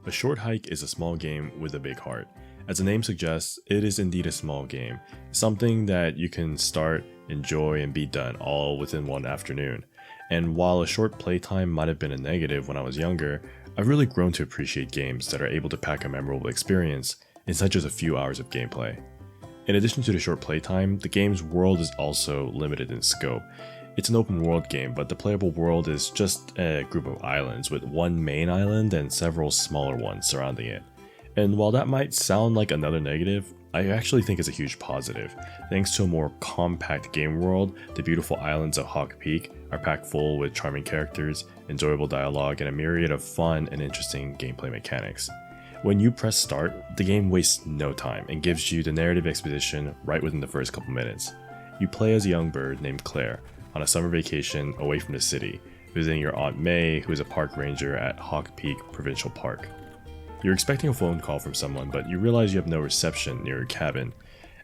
A short hike is a small game with a big heart. As the name suggests, it is indeed a small game, something that you can start, enjoy, and be done all within one afternoon. And while a short playtime might have been a negative when I was younger, I've really grown to appreciate games that are able to pack a memorable experience in such as a few hours of gameplay. In addition to the short playtime, the game's world is also limited in scope. It's an open world game, but the playable world is just a group of islands with one main island and several smaller ones surrounding it. And while that might sound like another negative, I actually think it's a huge positive. Thanks to a more compact game world, the beautiful islands of Hawk Peak are packed full with charming characters, enjoyable dialogue, and a myriad of fun and interesting gameplay mechanics. When you press start, the game wastes no time and gives you the narrative exposition right within the first couple minutes. You play as a young bird named Claire on a summer vacation away from the city, visiting your Aunt May, who is a park ranger at Hawk Peak Provincial Park. You're expecting a phone call from someone, but you realize you have no reception near your cabin,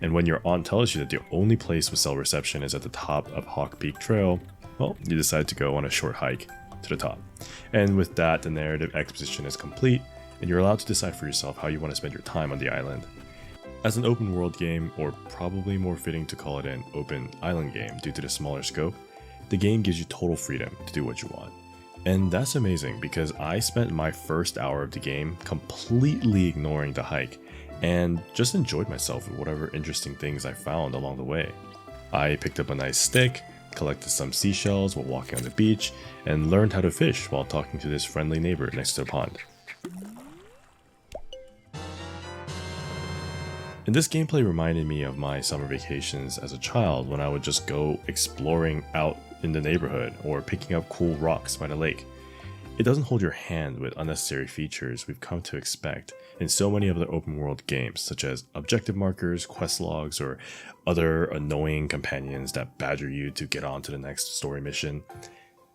and when your aunt tells you that the only place with cell reception is at the top of Hawk Peak Trail, well, you decide to go on a short hike to the top. And with that, the narrative exposition is complete, and you're allowed to decide for yourself how you want to spend your time on the island. As an open world game, or probably more fitting to call it an open island game due to the smaller scope, the game gives you total freedom to do what you want. And that's amazing because I spent my first hour of the game completely ignoring the hike and just enjoyed myself with whatever interesting things I found along the way. I picked up a nice stick, collected some seashells while walking on the beach, and learned how to fish while talking to this friendly neighbor next to the pond. And this gameplay reminded me of my summer vacations as a child when I would just go exploring out in the neighborhood or picking up cool rocks by the lake. It doesn't hold your hand with unnecessary features we've come to expect in so many other open world games, such as objective markers, quest logs, or other annoying companions that badger you to get on to the next story mission.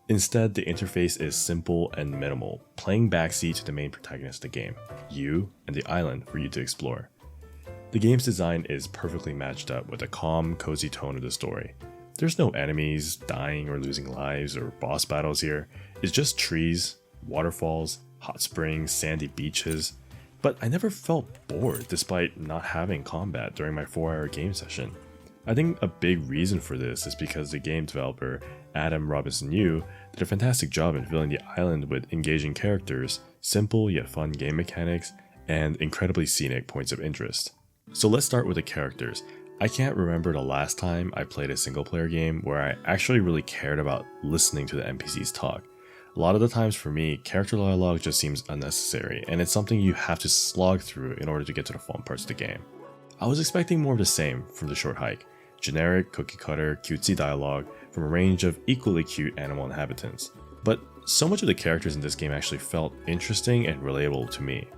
Instead, the interface is simple and minimal, playing backseat to the main protagonist of the game, you and the island for you to explore. The game's design is perfectly matched up with the calm, cozy tone of the story. There's no enemies, dying or losing lives, or boss battles here. It's just trees, waterfalls, hot springs, sandy beaches. But I never felt bored despite not having combat during my 4-hour game session. I think a big reason for this is because the game developer, Adam Robinson Yu, did a fantastic job in filling the island with engaging characters, simple yet fun game mechanics, and incredibly scenic points of interest. So let's start with the characters. I can't remember the last time I played a single player game where I actually really cared about listening to the NPCs talk. A lot of the times for me, character dialogue just seems unnecessary, and it's something you have to slog through in order to get to the fun parts of the game. I was expecting more of the same from the short hike. Generic, cookie cutter, cutesy dialogue from a range of equally cute animal inhabitants. But so much of the characters in this game actually felt interesting and relatable to me.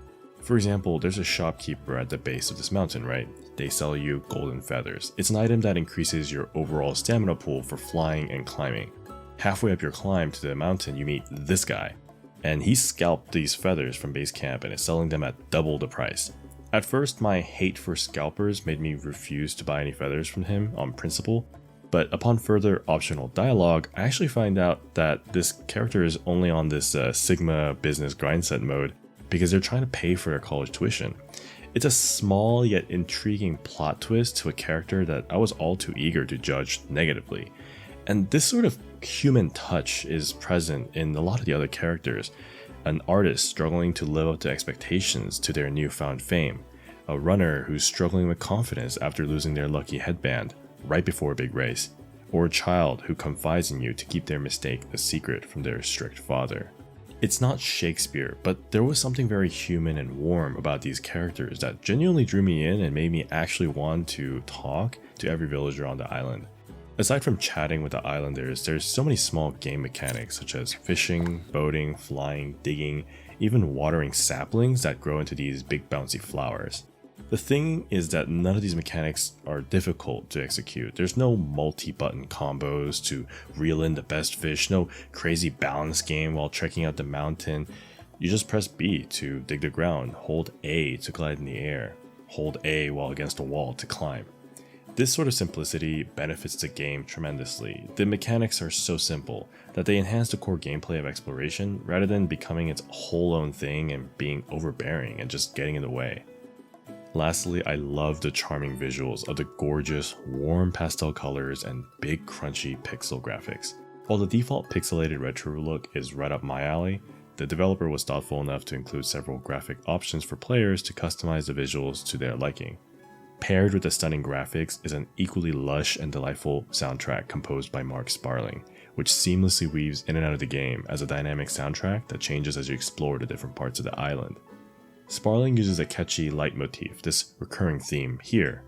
For example, there's a shopkeeper at the base of this mountain, right? They sell you golden feathers. It's an item that increases your overall stamina pool for flying and climbing. Halfway up your climb to the mountain, you meet this guy, and he scalped these feathers from base camp and is selling them at double the price. At first, my hate for scalpers made me refuse to buy any feathers from him on principle, but upon further optional dialogue, I actually find out that this character is only on this Sigma business grind set mode because they're trying to pay for their college tuition. It's a small yet intriguing plot twist to a character that I was all too eager to judge negatively. And this sort of human touch is present in a lot of the other characters. An artist struggling to live up to expectations to their newfound fame. A runner who's struggling with confidence after losing their lucky headband right before a big race. Or a child who confides in you to keep their mistake a secret from their strict father. It's not Shakespeare, but there was something very human and warm about these characters that genuinely drew me in and made me actually want to talk to every villager on the island. Aside from chatting with the islanders, there's so many small game mechanics such as fishing, boating, flying, digging, even watering saplings that grow into these big bouncy flowers. The thing is that none of these mechanics are difficult to execute. There's no multi-button combos to reel in the best fish, no crazy balance game while trekking out the mountain. You just press B to dig the ground, hold A to glide in the air, hold A while against a wall to climb. This sort of simplicity benefits the game tremendously. The mechanics are so simple that they enhance the core gameplay of exploration rather than becoming its whole own thing and being overbearing and just getting in the way. Lastly, I love the charming visuals of the gorgeous, warm pastel colors and big crunchy pixel graphics. While the default pixelated retro look is right up my alley, the developer was thoughtful enough to include several graphic options for players to customize the visuals to their liking. Paired with the stunning graphics is an equally lush and delightful soundtrack composed by Mark Sparling, which seamlessly weaves in and out of the game as a dynamic soundtrack that changes as you explore the different parts of the island. Sparling uses a catchy leitmotif, this recurring theme here,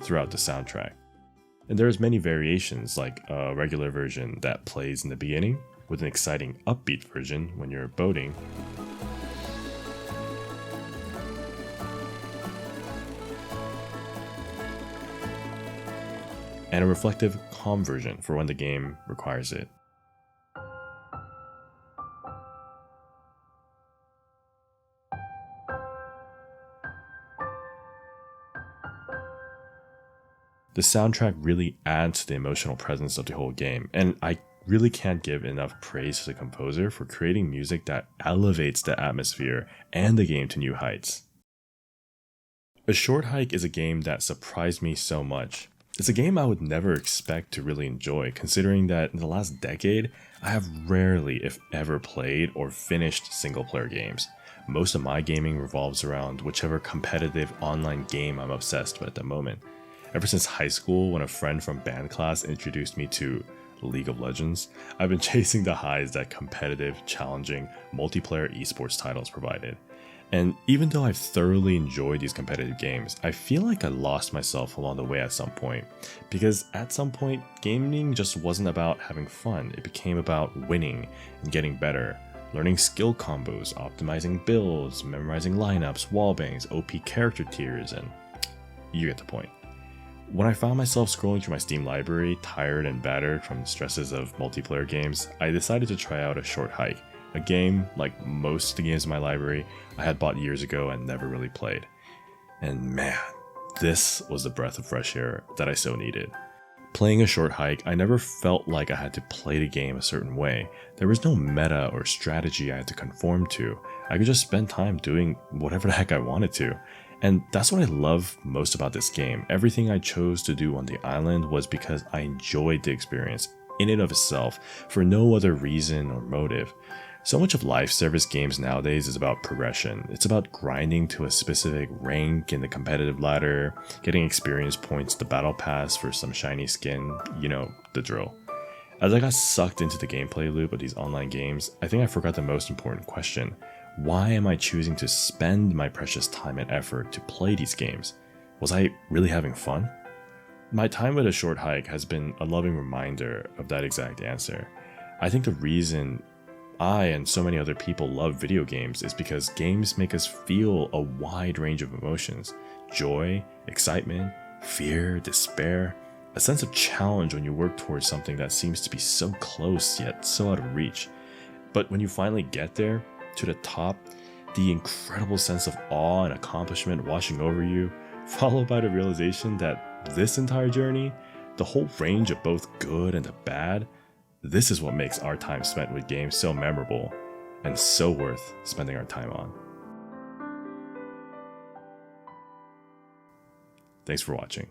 throughout the soundtrack. And there's many variations, like a regular version that plays in the beginning, with an exciting upbeat version when you're boating, and a reflective, calm version for when the game requires it. The soundtrack really adds to the emotional presence of the whole game, and I really can't give enough praise to the composer for creating music that elevates the atmosphere and the game to new heights. A Short Hike is a game that surprised me so much. It's a game I would never expect to really enjoy, considering that in the last decade, I have rarely, if ever, played or finished single-player games. Most of my gaming revolves around whichever competitive online game I'm obsessed with at the moment. Ever since high school, when a friend from band class introduced me to League of Legends, I've been chasing the highs that competitive, challenging, multiplayer esports titles provided. And even though I've thoroughly enjoyed these competitive games, I feel like I lost myself along the way at some point. Because at some point, gaming just wasn't about having fun, it became about winning and getting better, learning skill combos, optimizing builds, memorizing lineups, wallbangs, OP character tiers, and you get the point. When I found myself scrolling through my Steam library, tired and battered from the stresses of multiplayer games, I decided to try out A Short Hike, a game, like most of the games in my library, I had bought years ago and never really played. And man, this was the breath of fresh air that I so needed. Playing A Short Hike, I never felt like I had to play the game a certain way. There was no meta or strategy I had to conform to. I could just spend time doing whatever the heck I wanted to. And that's what I love most about this game. Everything I chose to do on the island was because I enjoyed the experience in and of itself for no other reason or motive. So much of life service games nowadays is about progression. It's about grinding to a specific rank in the competitive ladder, getting experience points, the battle pass for some shiny skin, you know, the drill. As I got sucked into the gameplay loop of these online games, I think I forgot the most important question. Why am I choosing to spend my precious time and effort to play these games? Was I really having fun? My time with A Short Hike has been a loving reminder of that exact answer. I think the reason I and so many other people love video games is because games make us feel a wide range of emotions. Joy, excitement, fear, despair, a sense of challenge when you work towards something that seems to be so close yet so out of reach. But when you finally get there, to the top, the incredible sense of awe and accomplishment washing over you, followed by the realization that this entire journey, the whole range of both good and the bad, this is what makes our time spent with games so memorable and so worth spending our time on. Thanks for watching.